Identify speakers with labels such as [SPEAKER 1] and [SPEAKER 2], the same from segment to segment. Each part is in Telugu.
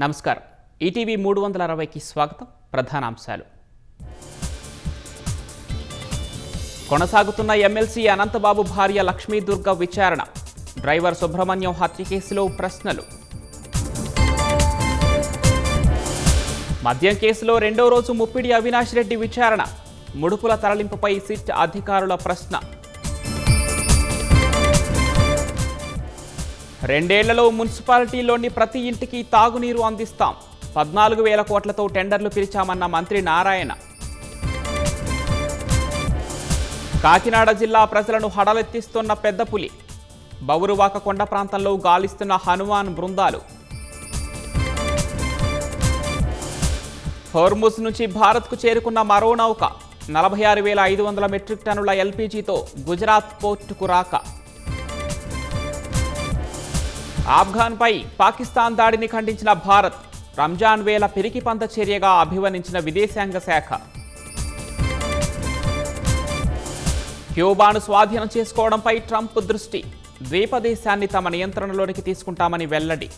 [SPEAKER 1] నమస్కారం. ఈటీవీ 360కి స్వాగతం. ప్రధానాంశాలు. కొనసాగుతున్న ఎమ్మెల్సీ అనంతబాబు భార్య లక్ష్మీదుర్గ విచారణ. డ్రైవర్ సుబ్రహ్మణ్యం హత్య కేసులో ప్రశ్నలు. మద్యం కేసులో రెండో రోజు ముప్పిడి అవినాష్ రెడ్డి విచారణ. ముడుపుల తరలింపుపై సిట్ అధికారుల ప్రశ్న. రెండేళ్లలో మున్సిపాలిటీలోని ప్రతి ఇంటికి తాగునీరు అందిస్తాం. 14,000 కోట్లతో టెండర్లు పిలిచామన్న మంత్రి నారాయణ. కాకినాడ జిల్లా ప్రజలను హడలెత్తిస్తున్న పెద్ద పులి. బౌరువాక కొండ ప్రాంతంలో గాలిస్తున్న హనుమాన్ బృందాలు. హోర్ముజ్ నుంచి భారత్కు చేరుకున్న మరో నౌక. 46,500 మెట్రిక్ టన్నుల ఎల్పీజీతో గుజరాత్ పోర్టుకు రాక. ఆఫ్ఘన్పై పాకిస్తాన్ దాడిని ఖండించిన భారత్. రంజాన్ వేళ పిరికిపంద చర్యగా అభివర్ణించిన విదేశాంగ శాఖ. క్యూబాను స్వాధీనం చేసుకోవడంపై ట్రంప్ దృష్టి. ద్వీపదేశాన్ని తమ నియంత్రణలోనికి తీసుకుంటామని వెల్లడి.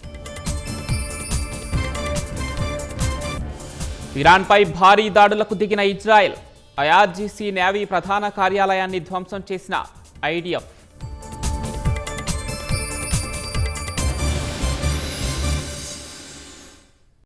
[SPEAKER 1] ఇరాన్పై భారీ దాడులకు దిగిన ఇజ్రాయెల్. ఐఆర్జీసీ నేవీ ప్రధాన కార్యాలయాన్ని ధ్వంసం చేసిన ఐడిఎఫ్.